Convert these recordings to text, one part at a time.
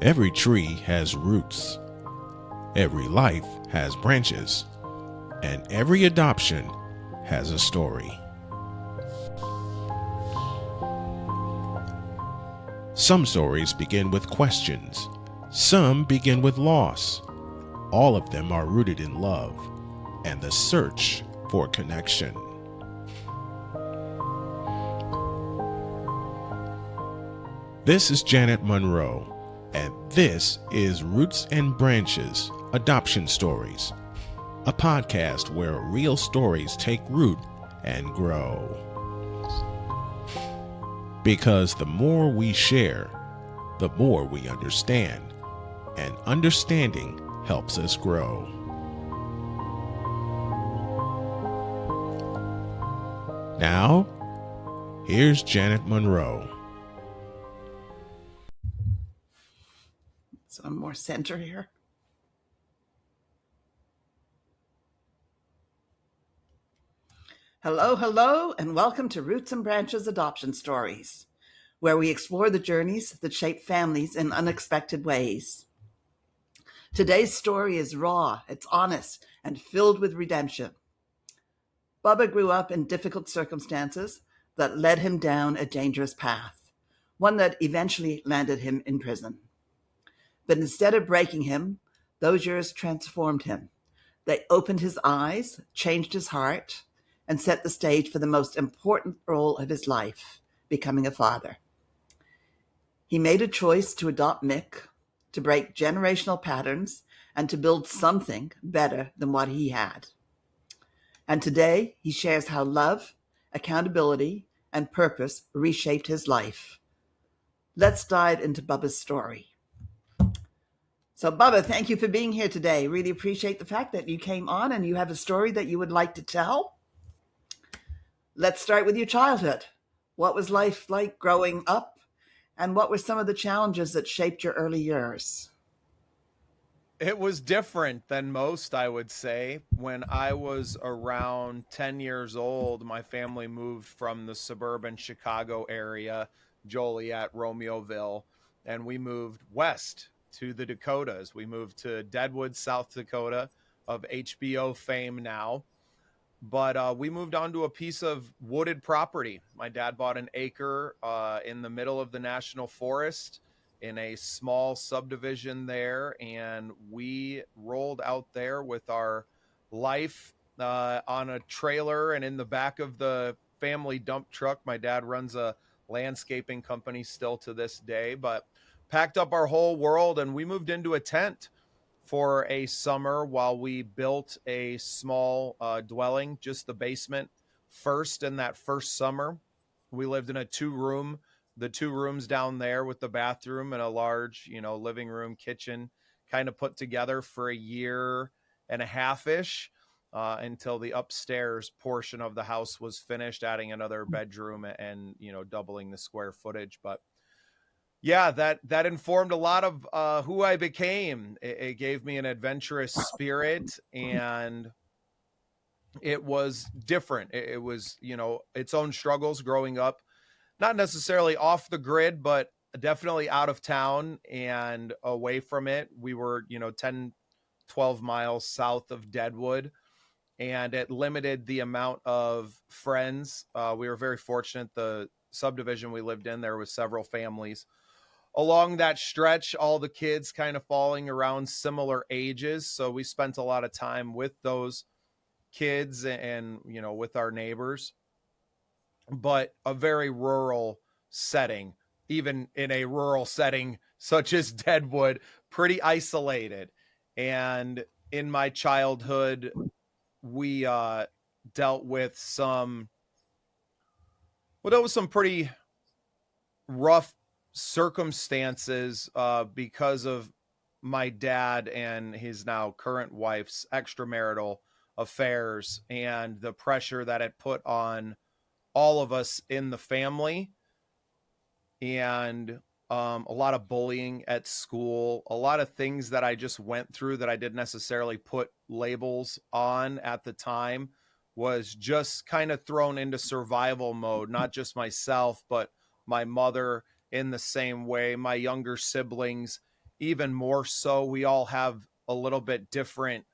Every tree has roots, every life has branches, and every adoption has a story. Some stories begin with questions, some begin with loss. All of them are rooted in love and the search for connection. This is Janet Monroe, and this is Roots and Branches Adoption Stories, a podcast where real stories take root and grow. Because the more we share, the more we understand, and understanding helps us grow. Now, here's Janet Monroe. So I'm more center here. Hello, and welcome to Roots and Branches Adoption Stories, where we explore the journeys that shape families in unexpected ways. Today's story is raw, it's honest, and filled with redemption. Bubba grew up in difficult circumstances that led him down a dangerous path, one that eventually landed him in prison. But instead of breaking him, those years transformed him. They opened his eyes, changed his heart, and set the stage for the most important role of his life, becoming a father. He made a choice to adopt Mick, to break generational patterns, and to build something better than what he had. And today, he shares how love, accountability, and purpose reshaped his life. Let's dive into Bubba's story. So, Bubba, thank you for being here today. Really appreciate the fact that you came on and you have a story that you would like to tell. Let's start with your childhood. What was life like growing up? And what were some of the challenges that shaped your early years? It was different than most, I would say. When I was around 10 years old, my family moved from the suburban Chicago area, Joliet, Romeoville, and we moved west to the Dakotas. We moved to Deadwood, South Dakota, of HBO fame now. But we moved onto a piece of wooded property. My dad bought an acre in the middle of the national forest in a small subdivision there, and we rolled out there with our life on a trailer and in the back of the family dump truck. My dad runs a landscaping company still to this day, but packed up our whole world and we moved into a tent for a summer while we built a small dwelling, just the basement first. In that first summer, we lived in the two rooms down there with the bathroom and a large, living room, kitchen, kind of put together for a year and a half-ish until the upstairs portion of the house was finished, adding another bedroom and, doubling the square footage. But yeah, that informed a lot of who I became. It gave me an adventurous spirit, and it was different. It was, its own struggles growing up, not necessarily off the grid, but definitely out of town and away from it. We were, 10, 12 miles south of Deadwood, and it limited the amount of friends. We were very fortunate. The subdivision we lived in, there was several families along that stretch, all the kids kind of falling around similar ages. So we spent a lot of time with those kids and, with our neighbors, but a very rural setting, even in a rural setting such as Deadwood, pretty isolated. And in my childhood, we dealt with some pretty rough circumstances because of my dad and his now current wife's extramarital affairs and the pressure that it put on all of us in the family, and a lot of bullying at school, a lot of things that I just went through that I didn't necessarily put labels on at the time, was just kind of thrown into survival mode, not just myself, but my mother in the same way, my younger siblings even more so, we all have a little bit different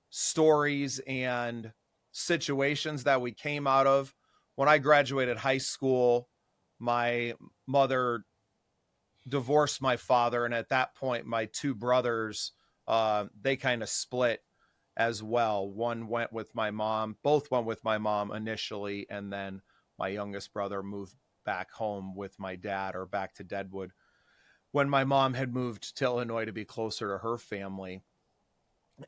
stories and situations that we came out of. When I graduated high school, my mother divorced my father, and at that point my two brothers, they kind of split as well. One went with my mom, both went with my mom initially, and then my youngest brother moved back home with my dad, or back to Deadwood, when my mom had moved to Illinois to be closer to her family.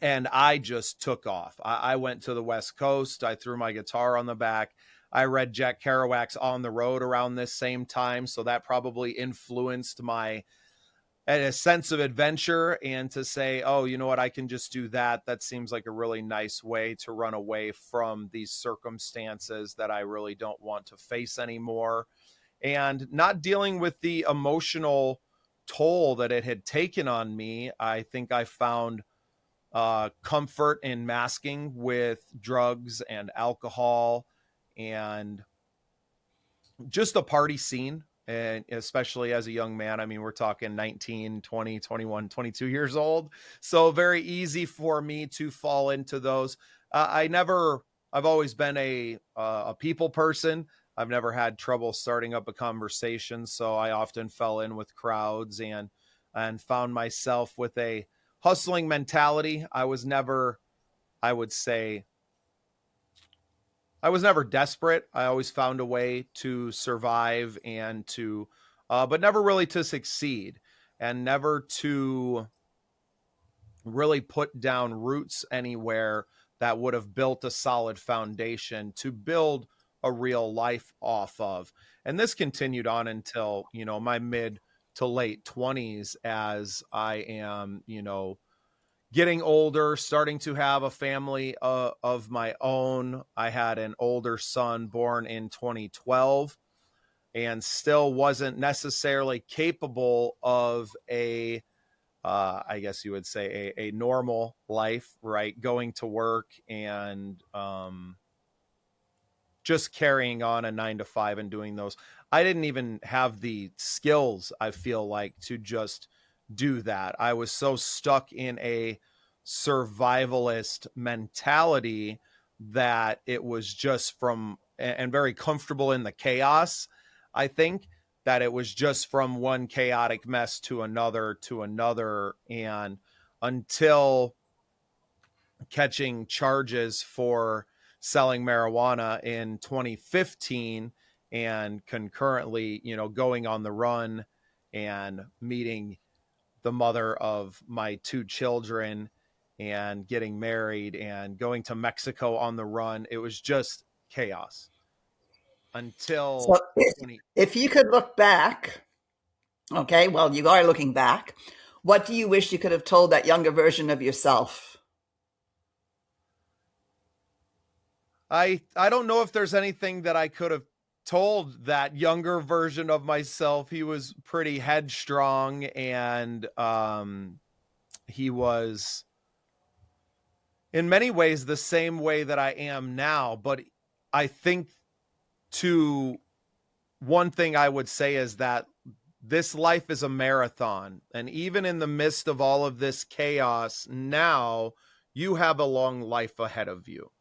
And I just took off. I went to the West Coast. I threw my guitar on the back. I read Jack Kerouac's On the Road around this same time, so that probably influenced my a sense of adventure, and to say, oh, you know what, I can just do that. That seems like a really nice way to run away from these circumstances that I really don't want to face anymore, and not dealing with the emotional toll that it had taken on me. I think I found comfort in masking with drugs and alcohol and just the party scene. And especially as a young man, I mean, we're talking 19, 20, 21, 22 years old. So very easy for me to fall into those. I've always been a people person. I've never had trouble starting up a conversation. So I often fell in with crowds and found myself with a hustling mentality. I was never, I would say, I was never desperate. I always found a way to survive and to, but never really to succeed, and never to really put down roots anywhere that would have built a solid foundation to build a real life off of. And this continued on until, my mid to late 20s, as I am, getting older, starting to have a family of my own. I had an older son born in 2012, and still wasn't necessarily capable of I guess you would say a normal life, right? Going to work and just carrying on a 9 to 5 and doing those. I didn't even have the skills, I feel like, to just do that. I was so stuck in a survivalist mentality that it was just and very comfortable in the chaos. I think that it was just from one chaotic mess to another, and until catching charges for selling marijuana in 2015, and concurrently, going on the run and meeting the mother of my two children and getting married and going to Mexico on the run. It was just chaos until So if you could look back, okay, well, you are looking back. What do you wish you could have told that younger version of yourself? I don't know if there's anything that I could have told that younger version of myself. He was pretty headstrong, and he was in many ways the same way that I am now. But I think one thing I would say is that this life is a marathon. And even in the midst of all of this chaos, now you have a long life ahead of you.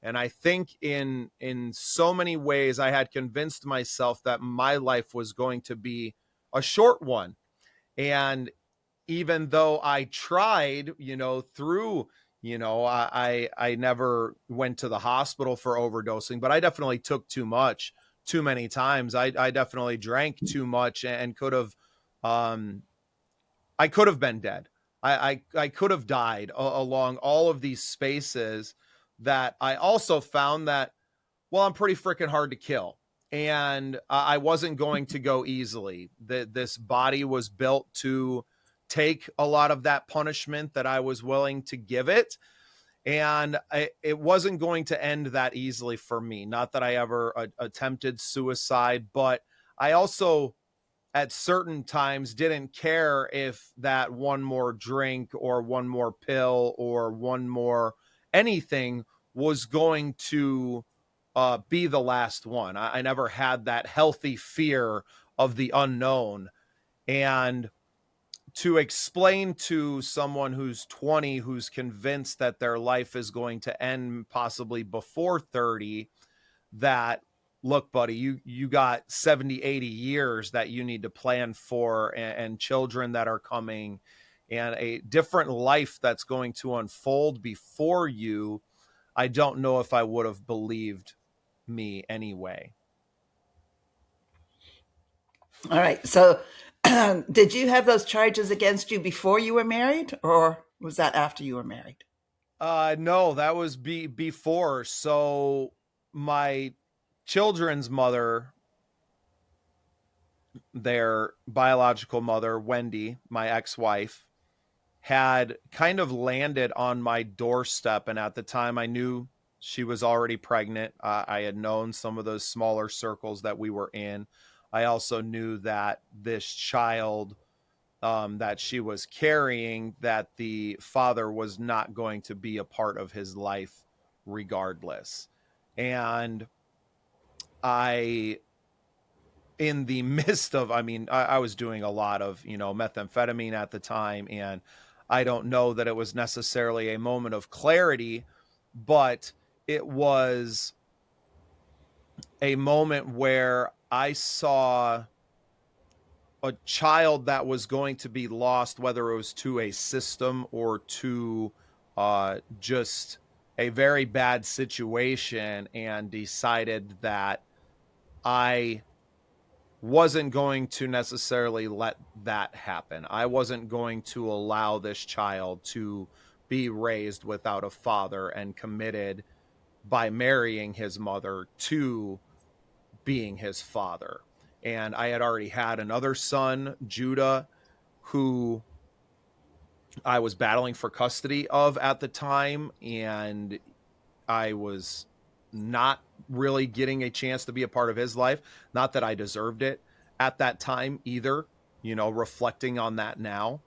And I think in so many ways, I had convinced myself that my life was going to be a short one. And even though I tried, through, I never went to the hospital for overdosing, but I definitely took too many times. I definitely drank too much and I could have been dead. I could have died along all of these spaces that I also found that, well, I'm pretty freaking hard to kill. And I wasn't going to go easily. This body was built to take a lot of that punishment that I was willing to give it. And it wasn't going to end that easily for me. Not that I ever attempted suicide, but I also at certain times didn't care if that one more drink or one more pill or one more anything was going to be the last one. I never had that healthy fear of the unknown. And to explain to someone who's 20, who's convinced that their life is going to end possibly before 30, that, look, buddy, you got 70, 80 years that you need to plan for, and children that are coming, and a different life that's going to unfold before you. I don't know if I would have believed me anyway. All right. So, did you have those charges against you before you were married, or was that after you were married? No, that was before. So my children's mother, their biological mother, Wendy, my ex-wife, had kind of landed on my doorstep. And at the time I knew she was already pregnant. I had known some of those smaller circles that we were in. I also knew that this child that she was carrying, that the father was not going to be a part of his life regardless. And I, in the midst of, I was doing a lot of, methamphetamine at the time. And I don't know that it was necessarily a moment of clarity, but it was a moment where I saw a child that was going to be lost, whether it was to a system or to just a very bad situation, and decided that I wasn't going to necessarily let that happen. I wasn't going to allow this child to be raised without a father, and committed by marrying his mother to being his father. And I had already had another son, Judah, who I was battling for custody of at the time. And I was not really getting a chance to be a part of his life. Not that I deserved it at that time either, reflecting on that now.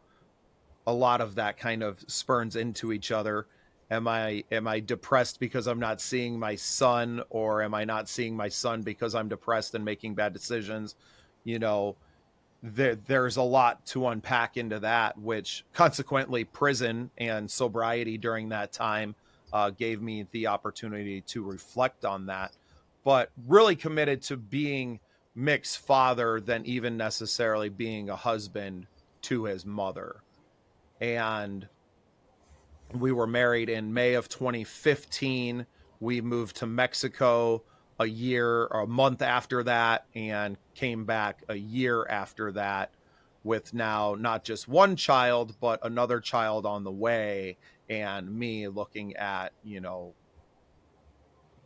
A lot of that kind of spurns into each other. Am I depressed because I'm not seeing my son, or am I not seeing my son because I'm depressed and making bad decisions? There's a lot to unpack into that, which consequently prison and sobriety during that time gave me the opportunity to reflect on that, but really committed to being Mick's father than even necessarily being a husband to his mother. And we were married in May of 2015. We moved to Mexico a month after that, and came back a year after that, with now not just one child, but another child on the way, and me looking at,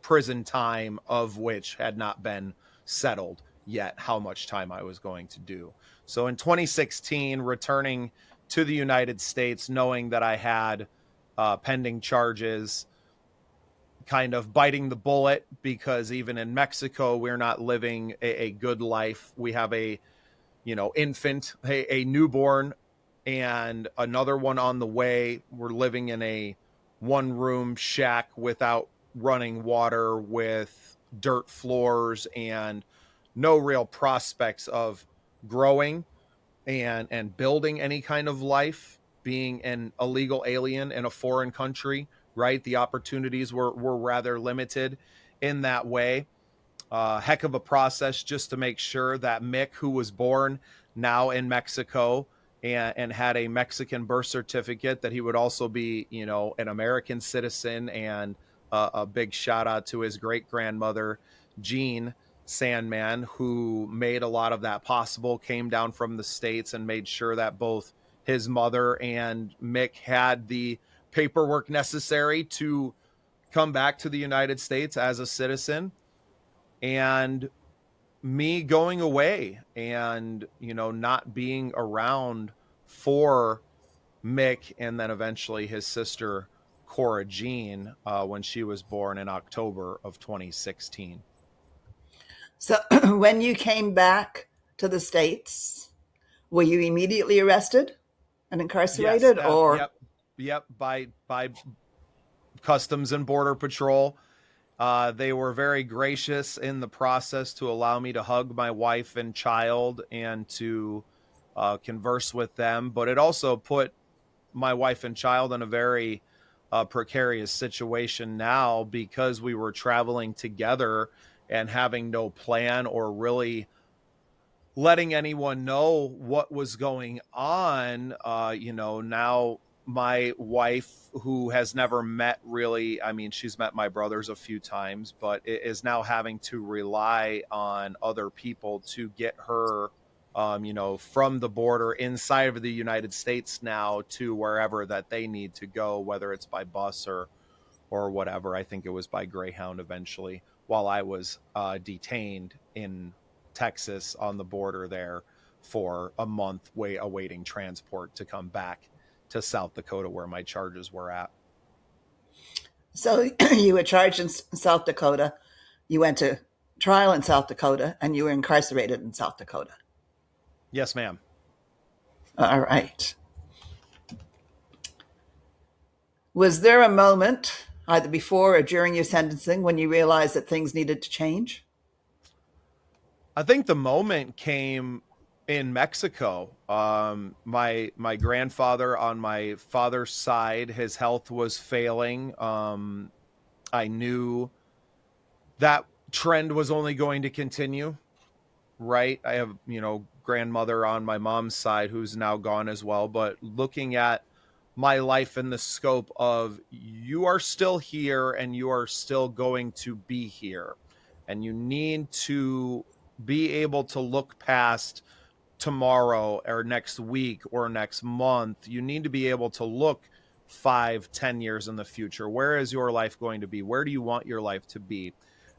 prison time, of which had not been settled yet, how much time I was going to do. So in 2016, returning to the United States, knowing that I had pending charges, kind of biting the bullet, because even in Mexico, we're not living a good life. We have a, infant, a newborn, and another one on the way. We're living in a one-room shack without running water, with dirt floors, and no real prospects of growing and building any kind of life, being an illegal alien in a foreign country, right? The opportunities were rather limited in that way. Heck of a process just to make sure that Mick, who was born now in Mexico and had a Mexican birth certificate, that he would also be, an American citizen. And a big shout out to his great grandmother, Jean Sandman, who made a lot of that possible, came down from the States and made sure that both his mother and Mick had the paperwork necessary to come back to the United States as a citizen. And me going away and, not being around for Mick, and then eventually his sister, Cora Jean, when she was born in October of 2016. So, when you came back to the States, were you immediately arrested and Yes. incarcerated, or? Yep. By Customs and Border Patrol. They were very gracious in the process to allow me to hug my wife and child, and to converse with them. But it also put my wife and child in a very precarious situation now, because we were traveling together and having no plan or really letting anyone know what was going on. Now my wife, who has never met really, I mean, she's met my brothers a few times, but is now having to rely on other people to get her, from the border inside of the United States now to wherever that they need to go, whether it's by bus or whatever. I think it was by Greyhound eventually, while I was detained in Texas on the border there for a month, awaiting transport to come back to South Dakota, where my charges were at. So you were charged in South Dakota. You went to trial in South Dakota, and you were incarcerated in South Dakota. Yes, ma'am. All right. Was there a moment, either before or during your sentencing, when you realized that things needed to change? I think the moment came in Mexico. My grandfather on my father's side, his health was failing. I knew that trend was only going to continue. Right. I have, grandmother on my mom's side who's now gone as well. But looking at my life in the scope of, you are still here and you are still going to be here, and you need to be able to look past tomorrow or next week or next month. You need to be able to look 5-10 years in the future. Where is your life going to be? Where do you want your life to be?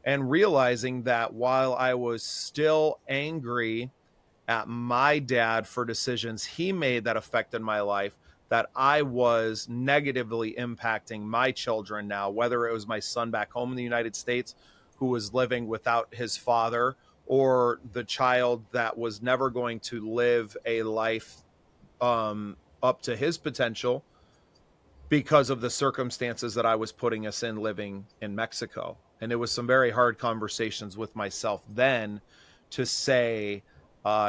And realizing that while I was still angry at my dad for decisions he made that affected my life, that I was negatively impacting my children now, whether it was my son back home in the United States who was living without his father, or the child that was never going to live a life up to his potential because of the circumstances that I was putting us in living in Mexico. And it was some very hard conversations with myself then to say,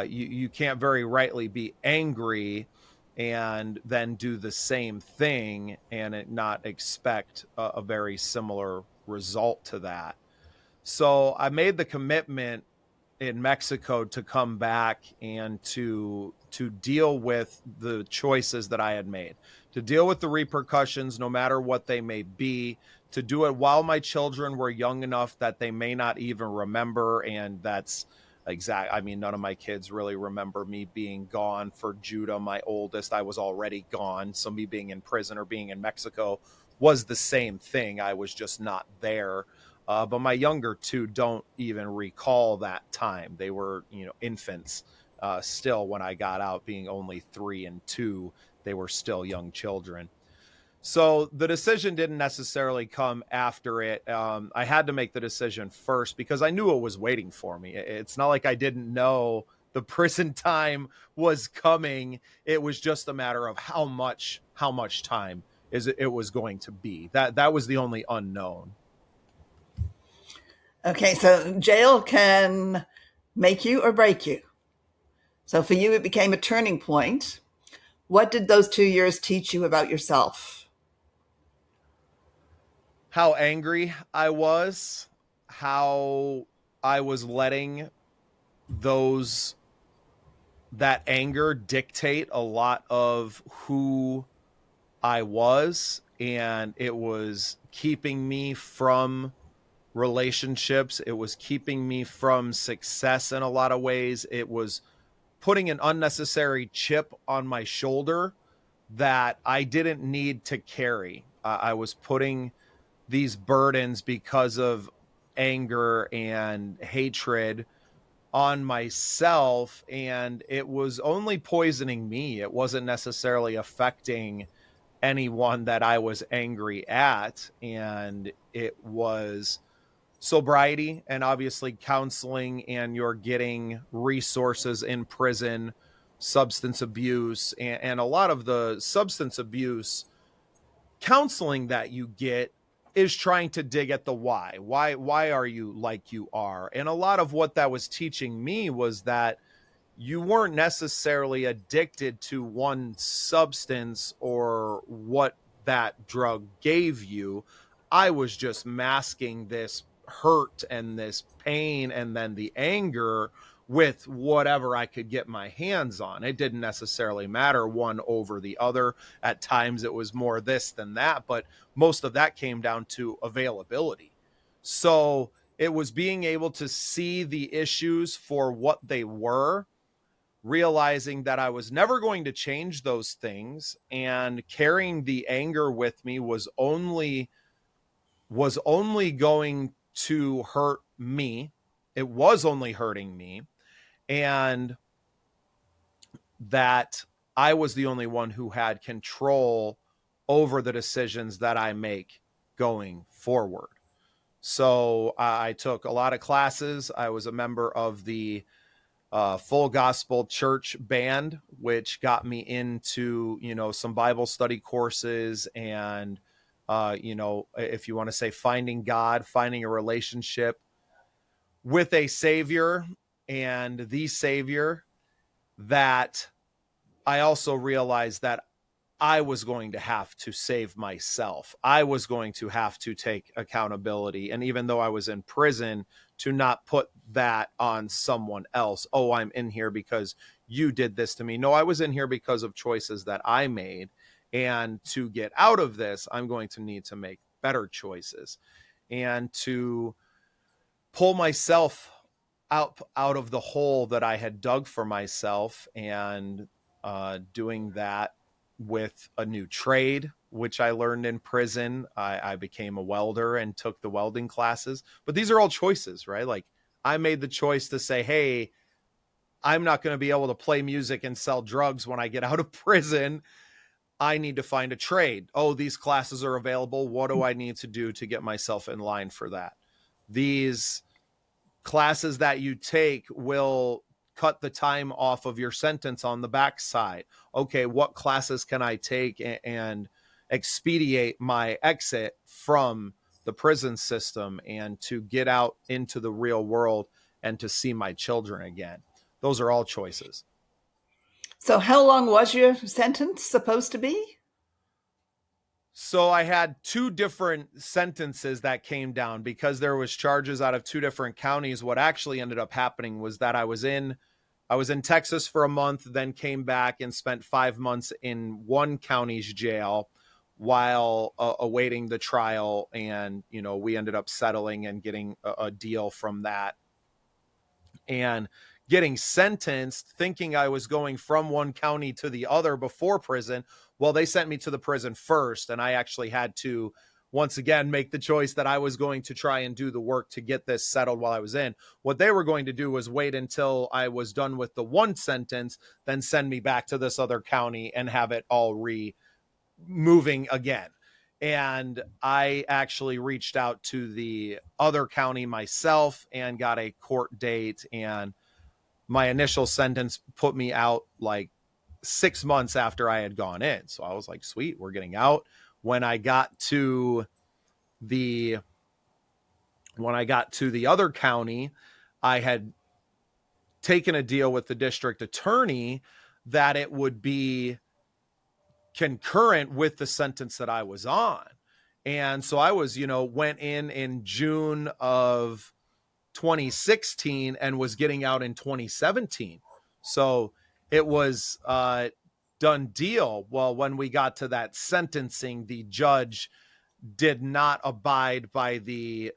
you can't very rightly be angry and then do the same thing and not expect a very similar result to that. So I made the commitment in Mexico to come back and to deal with the choices that I had made, to deal with the repercussions, no matter what they may be, to do it while my children were young enough that they may not even remember. And that's exact. I mean, none of my kids really remember me being gone. For Judah, my oldest, I was already gone. So me being in prison or being in Mexico was the same thing. I was just not there. But my younger two don't even recall that time. They were, infants still when I got out, being only 3 and 2. They were still young children. So the decision didn't necessarily come after it. I had to make the decision first because I knew it was waiting for me. It's not like I didn't know the prison time was coming. It was just a matter of how much time it was going to be. That was the only unknown. Okay, so jail can make you or break you. So for you, it became a turning point. What did those 2 years teach you about yourself? How angry I was, how I was letting that anger dictate a lot of who I was, and it was keeping me from relationships. It was keeping me from success in a lot of ways. It was putting an unnecessary chip on my shoulder that I didn't need to carry. I was putting these burdens because of anger and hatred on myself, and it was only poisoning me. It wasn't necessarily affecting anyone that I was angry at. And it was sobriety and obviously counseling, and you're getting resources in prison, substance abuse, and a lot of the substance abuse counseling that you get is trying to dig at the why are you like you are. And a lot of what that was teaching me was that you weren't necessarily addicted to one substance or what that drug gave you. I was just masking this hurt and this pain and then the anger with whatever I could get my hands on. It didn't necessarily matter one over the other. At times it was more this than that, but most of that came down to availability. So it was being able to see the issues for what they were, realizing that I was never going to change those things, and carrying the anger with me was only going to hurt me. It was only hurting me, and that I was the only one who had control over the decisions that I make going forward. So I took a lot of classes. I was a member of the Full Gospel Church band, which got me into, some Bible study courses and, if you want to say finding God, finding a relationship with a Savior and the Savior, that I also realized that I was going to have to save myself. I was going to have to take accountability. And even though I was in prison, to not put that on someone else. Oh, I'm in here because you did this to me. No, I was in here because of choices that I made. And to get out of this, I'm going to need to make better choices and to pull myself out of the hole that I had dug for myself, and doing that with a new trade, which I learned in prison. I became a welder and took the welding classes. But these are all choices, right? Like, I made the choice to say, hey, I'm not going to be able to play music and sell drugs when I get out of prison. I need to find a trade. Oh, these classes are available. What do I need to do to get myself in line for that? These classes that you take will cut the time off of your sentence on the backside. Okay, what classes can I take and expedite my exit from the prison system and to get out into the real world and to see my children again? Those are all choices. So how long was your sentence supposed to be? So I had two different sentences that came down because there was charges out of two different counties. What actually ended up happening was that I was in Texas for a month, then came back and spent 5 months in one county's jail while awaiting the trial. And, we ended up settling and getting a deal from that and getting sentenced, thinking I was going from one county to the other before prison. Well, they sent me to the prison first, and I actually had to once again make the choice that I was going to try and do the work to get this settled while I was in. What they were going to do was wait until I was done with the one sentence, then send me back to this other county and have it all moving again. And I actually reached out to the other county myself and got a court date, and my initial sentence put me out like 6 months after I had gone in. So I was like, sweet, we're getting out. When I got to the other county, I had taken a deal with the district attorney that it would be concurrent with the sentence that I was on. And so I was, went in June of 2016 and was getting out in 2017. So it was done deal. Well, when we got to that sentencing, the judge did not abide by the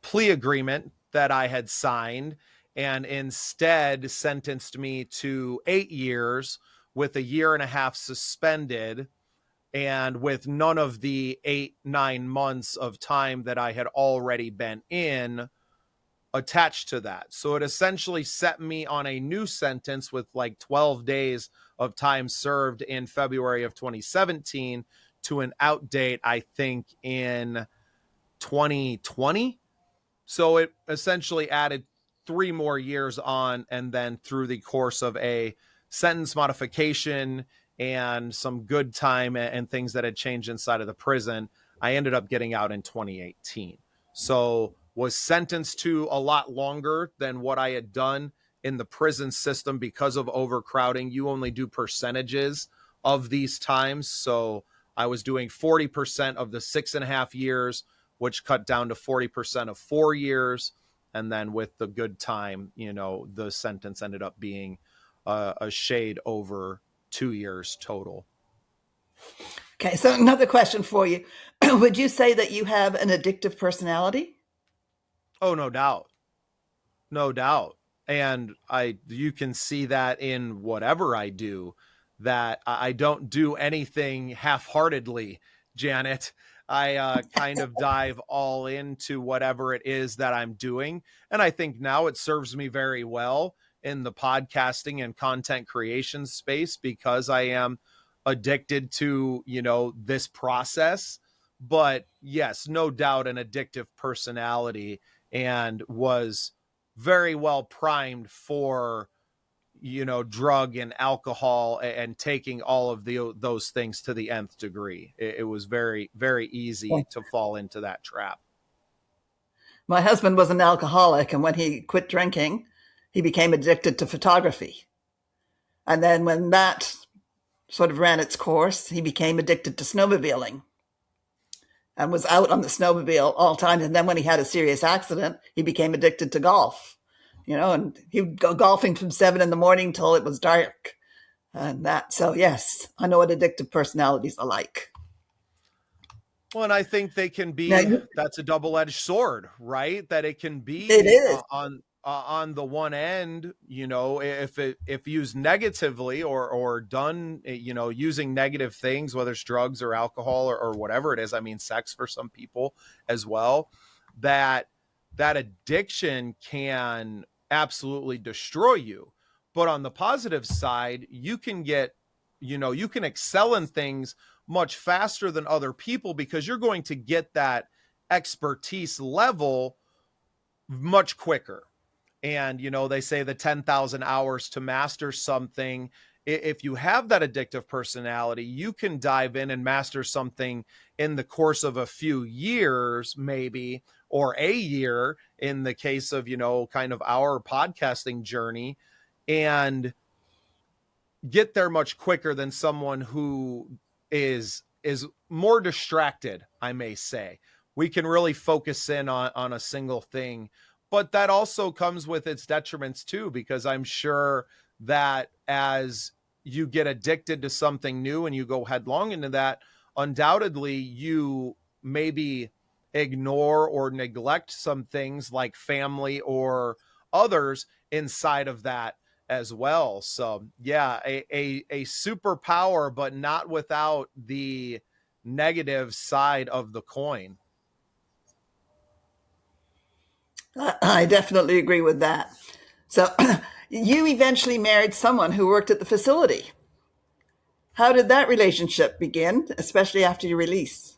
plea agreement that I had signed, and instead sentenced me to 8 years with a year and a half suspended, and with none of the 8-9 months of time that I had already been in attached to that. So it essentially set me on a new sentence with like 12 days of time served in February of 2017 to an out date, I think, in 2020. So it essentially added 3 more years on, and then through the course of a sentence modification and some good time and things that had changed inside of the prison, I ended up getting out in 2018. So was sentenced to a lot longer than what I had done in the prison system, because of overcrowding, you only do percentages of these times. So I was doing 40% of the 6.5 years, which cut down to 40% of 4 years. And then with the good time, the sentence ended up being a shade over 2 years total. Okay, so another question for you. Would you say that you have an addictive personality? Oh, no doubt. No doubt. And you can see that in whatever I do, that I don't do anything half-heartedly, Janet. I kind of dive all into whatever it is that I'm doing. And I think now it serves me very well in the podcasting and content creation space, because I am addicted to, this process. But yes, no doubt an addictive personality, and was very well primed for, drug and alcohol, and taking all of those things to the nth degree. It was very, very easy to fall into that trap. My husband was an alcoholic, and when he quit drinking, he became addicted to photography. And then when that sort of ran its course, he became addicted to snowmobiling and was out on the snowmobile all the time. And then when he had a serious accident, he became addicted to golf, and he would go golfing from 7 a.m. till it was dark. And that, so yes, I know what addictive personalities are like. Well, and I think they can be, that's a double-edged sword, right? That it can be, it is. On the one end, if used negatively, or done, using negative things, whether it's drugs or alcohol or whatever it is. I mean, sex for some people as well, that addiction can absolutely destroy you. But on the positive side, you can get, you can excel in things much faster than other people, because you're going to get that expertise level much quicker. And, they say the 10,000 hours to master something. If you have that addictive personality, you can dive in and master something in the course of a few years, maybe, or a year in the case of, kind of our podcasting journey, and get there much quicker than someone who is more distracted, I may say. We can really focus in on a single thing, but that also comes with its detriments too, because I'm sure that as you get addicted to something new and you go headlong into that, undoubtedly you maybe ignore or neglect some things like family or others inside of that as well. So yeah, a superpower, but not without the negative side of the coin. I definitely agree with that. So you eventually married someone who worked at the facility. How did that relationship begin, especially after your release?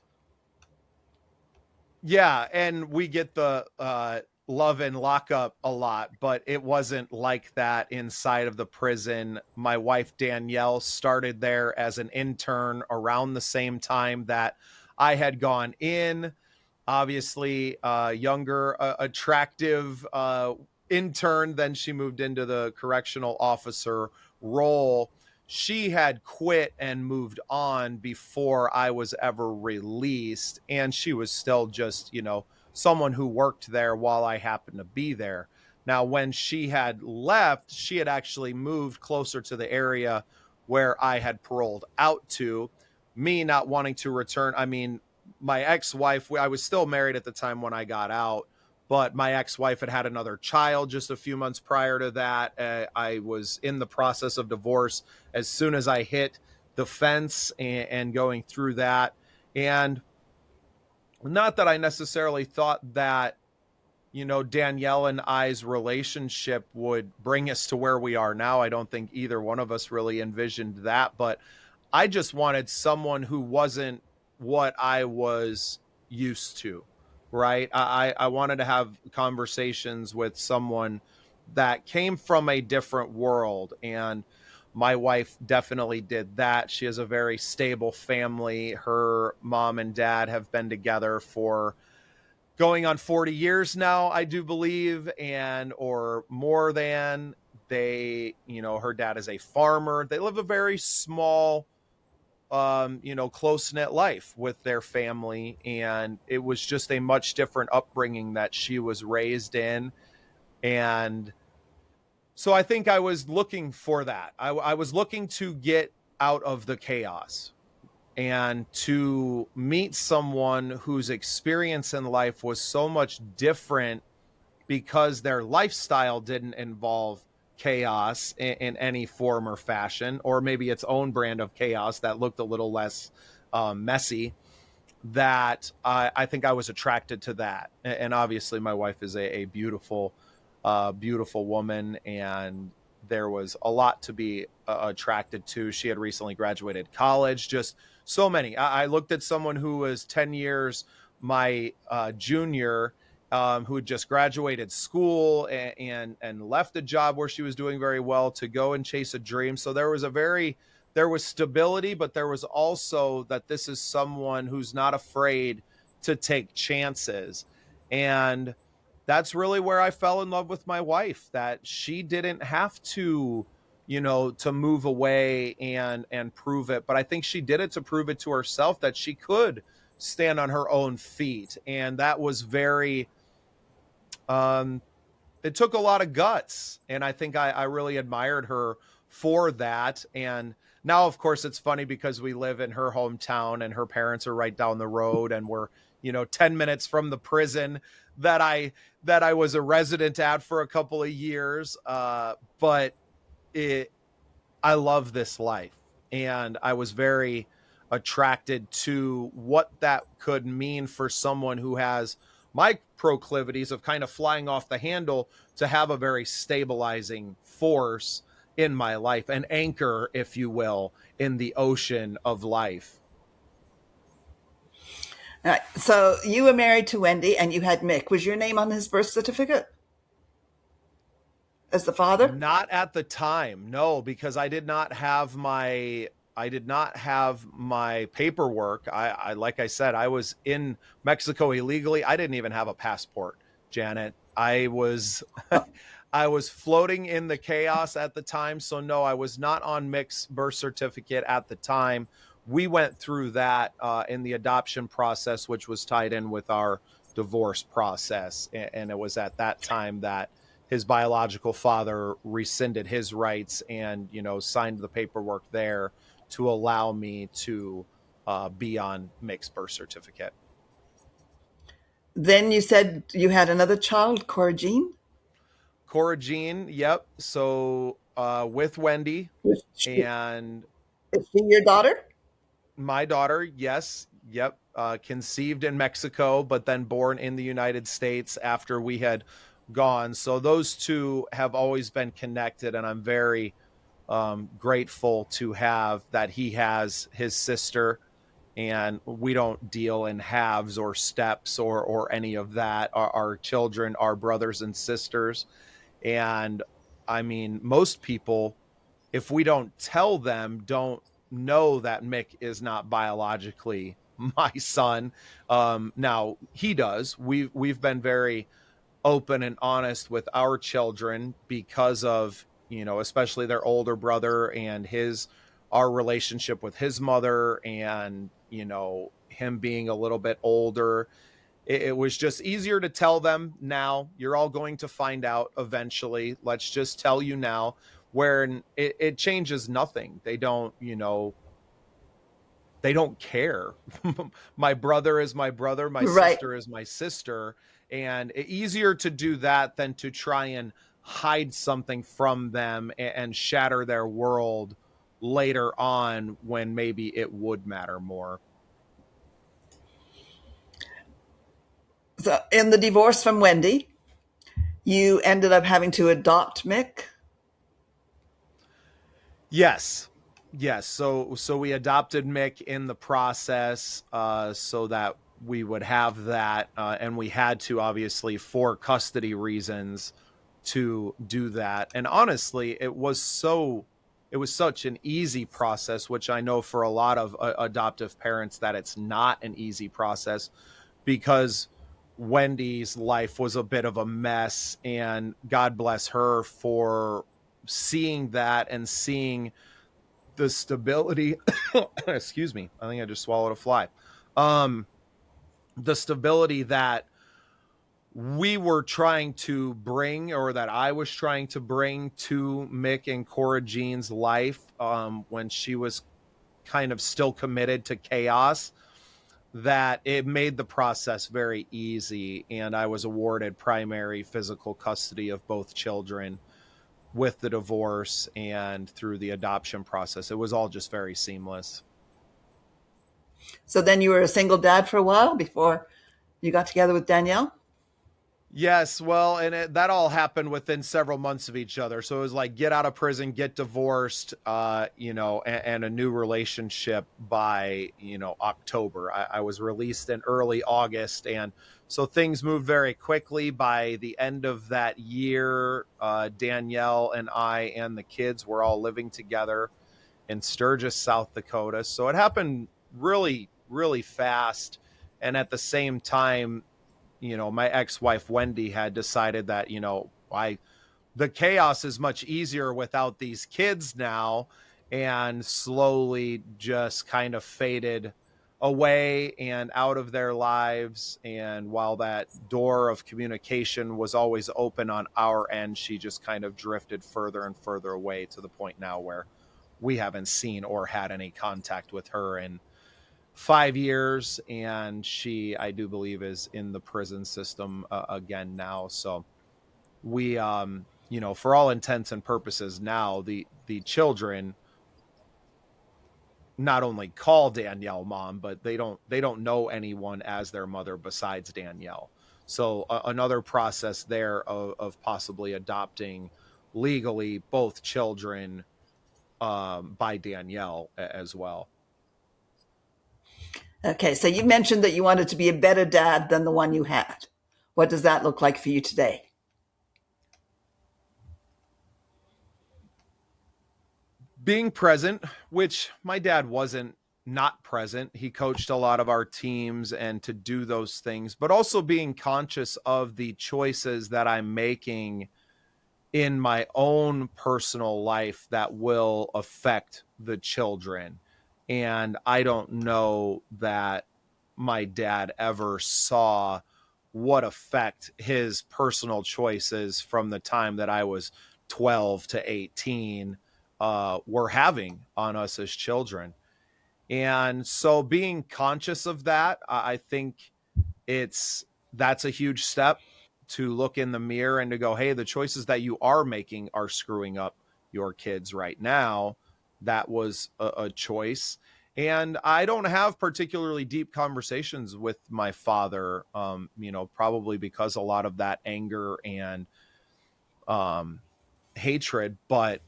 Yeah, and we get the love and lockup a lot, but it wasn't like that inside of the prison. My wife Danielle started there as an intern around the same time that I had gone in. Obviously, younger, attractive intern. Then she moved into the correctional officer role. She had quit and moved on before I was ever released. And she was still just, someone who worked there while I happened to be there. Now, when she had left, she had actually moved closer to the area where I had paroled out to. Me not wanting to return. I mean, my ex-wife, I was still married at the time when I got out, but my ex-wife had another child just a few months prior to that. I was in the process of divorce as soon as I hit the fence and going through that. And not that I necessarily thought that, Danielle and I's relationship would bring us to where we are now. I don't think either one of us really envisioned that, but I just wanted someone who wasn't what I was used to, right? I wanted to have conversations with someone that came from a different world, and my wife definitely did that. She has a very stable family. Her mom and dad have been together for going on 40 years now, I do believe, or more than. her dad is a farmer. They live a very small, close-knit life with their family. And it was just a much different upbringing that she was raised in. And so I think I was looking for that. I was looking to get out of the chaos and to meet someone whose experience in life was so much different because their lifestyle didn't involve chaos in any form or fashion, or maybe its own brand of chaos that looked a little less messy, that I think I was attracted to that. And obviously my wife is a beautiful, beautiful woman, and there was a lot to be attracted to. She had recently graduated college, just so many. I looked at someone who was 10 years my junior, who had just graduated school and left a job where she was doing very well to go and chase a dream. So there was stability, but there was also that this is someone who's not afraid to take chances. And that's really where I fell in love with my wife, that she didn't have to, to move away and prove it. But I think she did it to prove it to herself that she could stand on her own feet. And that was very, it took a lot of guts. And I think I really admired her for that. And now, of course, it's funny because we live in her hometown and her parents are right down the road, and we're, 10 minutes from the prison that I was a resident at for a couple of years. But I love this life, and I was very attracted to what that could mean for someone who has my proclivities of kind of flying off the handle, to have a very stabilizing force in my life, an anchor, if you will, in the ocean of life. All right. So you were married to Wendy and you had Mick. Was your name on his birth certificate as the father? Not at the time, no, because I did not have my paperwork. I like I said, I was in Mexico illegally. I didn't even have a passport, Janet. I was I was floating in the chaos at the time. So no, I was not on Mick's birth certificate at the time. We went through that in the adoption process, which was tied in with our divorce process. And it was at that time that his biological father rescinded his rights and, signed the paperwork there to allow me to be on Mick's birth certificate. Then you said you had another child, Cora Jean? Cora Jean, yep. So with Wendy. And is she your daughter? My daughter, yes. Yep. Conceived in Mexico, but then born in the United States after we had gone. So those two have always been connected, and I'm very grateful to have that. He has his sister, and we don't deal in halves or steps or any of that. Our children are brothers and sisters. And I mean, most people, if we don't tell them, don't know that Mick is not biologically my son. Now he does. We've been very open and honest with our children because of, especially their older brother and our relationship with his mother, and, him being a little bit older. It was just easier to tell them now. You're all going to find out eventually. Let's just tell you now, where it changes nothing. They don't, they don't care. My brother is my brother. My Right. sister is my sister. And easier to do that than to try and hide something from them and shatter their world later on when maybe it would matter more. So in the divorce from Wendy, you ended up having to adopt Mick? Yes. So we adopted Mick in the process, so that we would have that, and we had to, obviously, for custody reasons, to do that. And honestly, it was such an easy process, which I know for a lot of adoptive parents that it's not an easy process, because Wendy's life was a bit of a mess, and God bless her for seeing that and seeing the stability, excuse me, I think I just swallowed a fly. The stability that we were trying to bring, or that I was trying to bring to Mick and Cora Jean's life, when she was kind of still committed to chaos, that it made the process very easy. And I was awarded primary physical custody of both children with the divorce and through the adoption process. It was all just very seamless. So then you were a single dad for a while before you got together with Danielle? Yes, well, and that all happened within several months of each other. So it was like get out of prison, get divorced, and a new relationship by, October. I was released in early August, and so things moved very quickly. By the end of that year, Danielle and I and the kids were all living together in Sturgis, South Dakota. So it happened really, really fast. And at the same time, my ex-wife Wendy had decided that, the chaos is much easier without these kids now, and slowly just kind of faded away and out of their lives. And while that door of communication was always open on our end, she just kind of drifted further and further away, to the point now where we haven't seen or had any contact with her in 5 years, and she, I do believe, is in the prison system again now. So we, for all intents and purposes now, the children not only call Danielle mom, but they don't know anyone as their mother besides Danielle. So another process there of possibly adopting legally both children by Danielle as well. Okay, so you mentioned that you wanted to be a better dad than the one you had. What does that look like for you today? Being present, which my dad wasn't not present. He coached a lot of our teams and to do those things, but also being conscious of the choices that I'm making in my own personal life that will affect the children. And I don't know that my dad ever saw what effect his personal choices from the time that I was 12 to 18 were having on us as children. And so being conscious of that, I think that's a huge step, to look in the mirror and to go, hey, the choices that you are making are screwing up your kids right now. That was a choice. And I don't have particularly deep conversations with my father, probably because a lot of that anger and hatred, but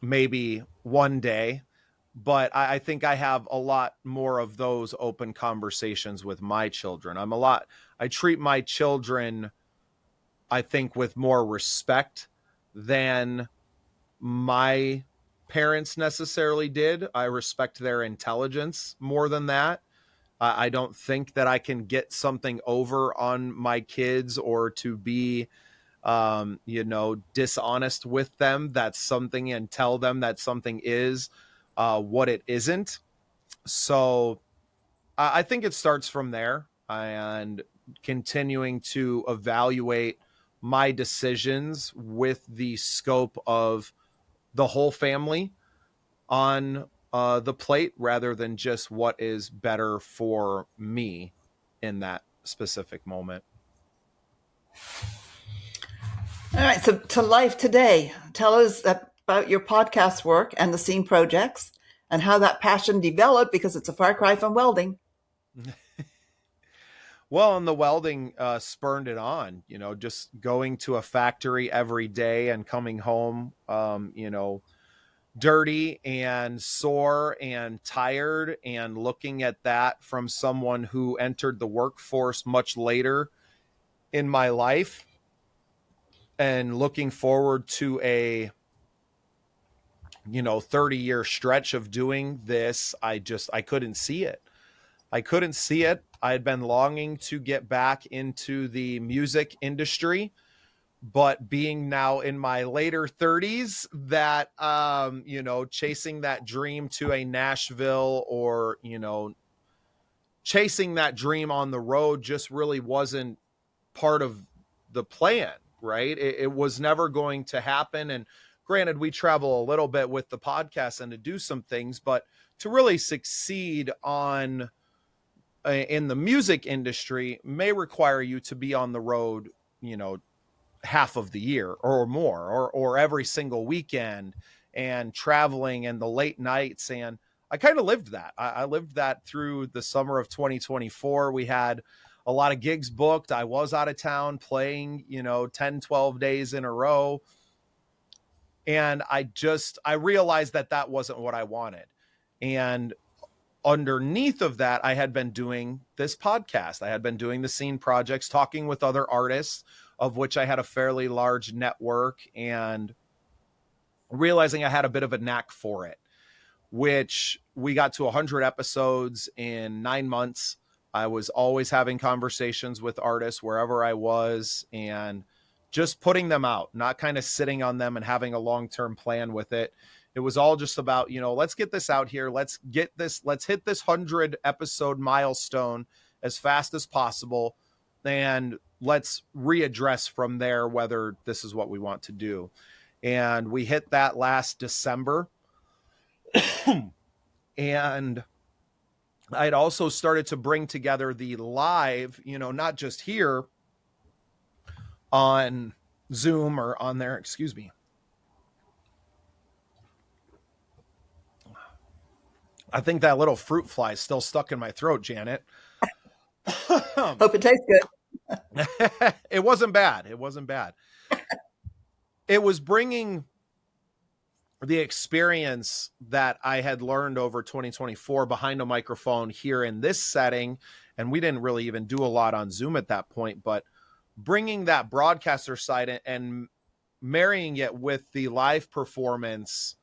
maybe one day. But I think I have a lot more of those open conversations with my children. I treat my children, I think, with more respect than my parents necessarily did. I respect their intelligence more than that. I don't think that I can get something over on my kids or to be, dishonest with them. That's something, and tell them that something is what it isn't. So I think it starts from there, and continuing to evaluate my decisions with the scope of the whole family on the plate, rather than just what is better for me in that specific moment. All right, so to life today, tell us about your podcast work and the scene projects and how that passion developed, because it's a far cry from welding. Well, and the welding spurned it on, just going to a factory every day and coming home, dirty and sore and tired, and looking at that from someone who entered the workforce much later in my life, and looking forward to a 30-year stretch of doing this. I couldn't see it. I had been longing to get back into the music industry But being now in my later 30s, that, chasing that dream to a Nashville, or, chasing that dream on the road just really wasn't part of the plan, right? It was never going to happen. And granted, we travel a little bit with the podcast and to do some things, but to really succeed on in the music industry may require you to be on the road, half of the year or more, or every single weekend, and traveling and the late nights. And I kind of lived that. I lived that through the summer of 2024. We had a lot of gigs booked. I was out of town playing, 10, 12 days in a row. And I realized that wasn't what I wanted. And underneath of that, I had been doing this podcast. I had been doing the scene projects, talking with other artists, of which I had a fairly large network, and realizing I had a bit of a knack for it, which we got to 100 episodes in 9 months. I was always having conversations with artists wherever I was, and just putting them out, not kind of sitting on them and having a long-term plan with it. It was all just about, let's get this out here. Let's hit this 100 episode milestone as fast as possible. And let's readdress from there whether this is what we want to do. And we hit that last December. And I'd also started to bring together the live, not just here on Zoom or on there, excuse me. I think that little fruit fly is still stuck in my throat, Janet. Hope it tastes good. It wasn't bad. It was bringing the experience that I had learned over 2024 behind a microphone here in this setting. And we didn't really even do a lot on Zoom at that point, but bringing that broadcaster side and marrying it with the live performance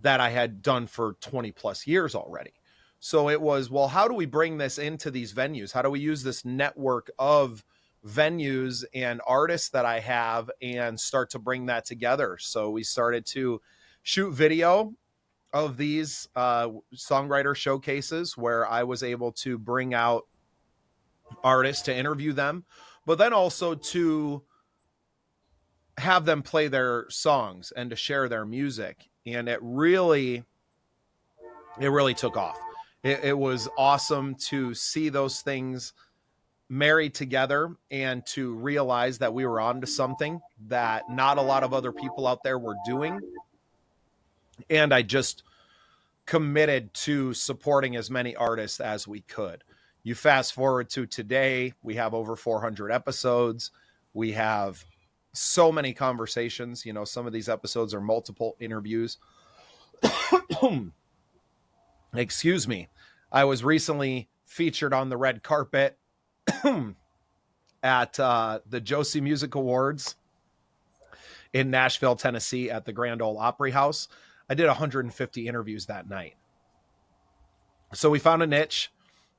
that I had done for 20 plus years already. So it was, well, how do we bring this into these venues? How do we use this network of venues and artists that I have and start to bring that together? So we started to shoot video of these songwriter showcases where I was able to bring out artists to interview them, but then also to have them play their songs and to share their music. And it really took off. It was awesome to see those things married together and to realize that we were onto something that not a lot of other people out there were doing. And I just committed to supporting as many artists as we could. You fast forward to today, we have over 400 episodes. We have so many conversations. Some of these episodes are multiple interviews. Excuse me. I was recently featured on the red carpet at the Josie Music Awards in Nashville, Tennessee at the Grand Ole Opry House. I did 150 interviews that night. So we found a niche,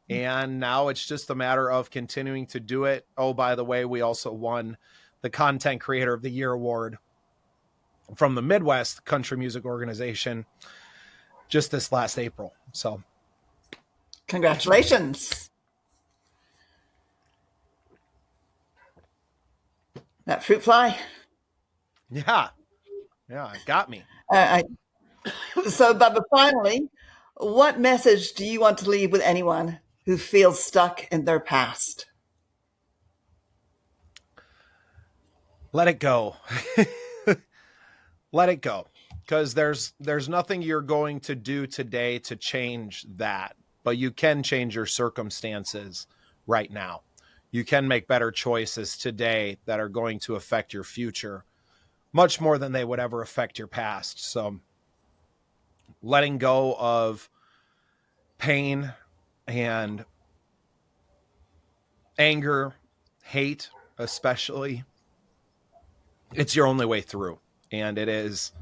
and now it's just a matter of continuing to do it. Oh, by the way, we also won the Content Creator of the Year award from the Midwest Country Music Organization just this last April. So congratulations. That fruit fly. Yeah, it got me. So, Bubba, finally, what message do you want to leave with anyone who feels stuck in their past? Let it go. Let it go. Because there's nothing you're going to do today to change that, but you can change your circumstances right now. You can make better choices today that are going to affect your future much more than they would ever affect your past. So letting go of pain and anger, hate, especially, it's your only way through. And it is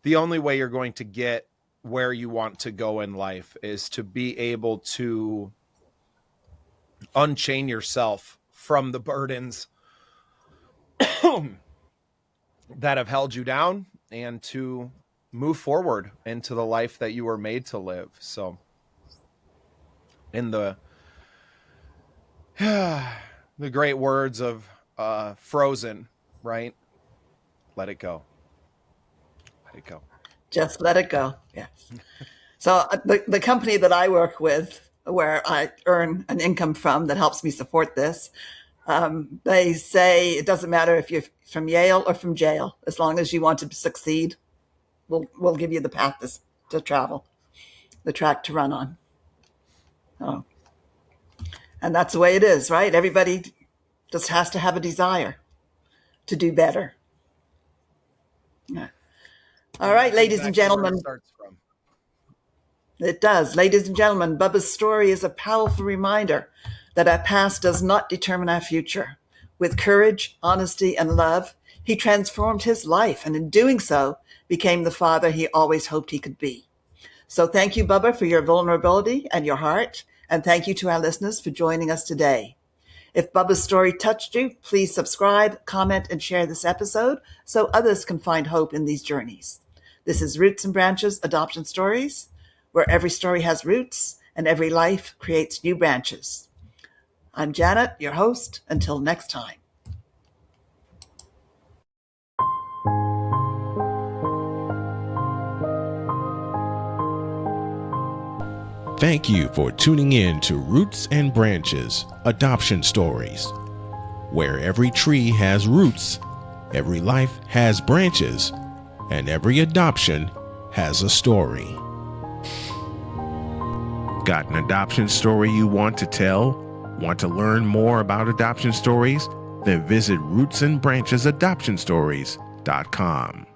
the only way you're going to get where you want to go in life, is to be able to unchain yourself from the burdens that have held you down and to move forward into the life that you were made to live. So in the great words of Frozen, right? Let it go. Let it go. Just let it go. Yes. So the company that I work with, where I earn an income from that helps me support this, they say it doesn't matter if you're from Yale or from jail, as long as you want to succeed, we'll give you the path to travel, the track to run on. Oh. And that's the way it is, right? Everybody just has to have a desire to do better. Yeah. All right, ladies and gentlemen. It does. Ladies and gentlemen, Bubba's story is a powerful reminder that our past does not determine our future. With courage, honesty, and love, he transformed his life, and in doing so, became the father he always hoped he could be. So thank you, Bubba, for your vulnerability and your heart, and thank you to our listeners for joining us today. If Bubba's story touched you, please subscribe, comment, and share this episode so others can find hope in these journeys. This is Roots and Branches Adoption Stories, where every story has roots and every life creates new branches. I'm Janet, your host. Until next time. Thank you for tuning in to Roots and Branches Adoption Stories, where every tree has roots, every life has branches, and every adoption has a story. Got an adoption story you want to tell? Want to learn more about adoption stories? Then visit rootsandbranchesadoptionstories.com.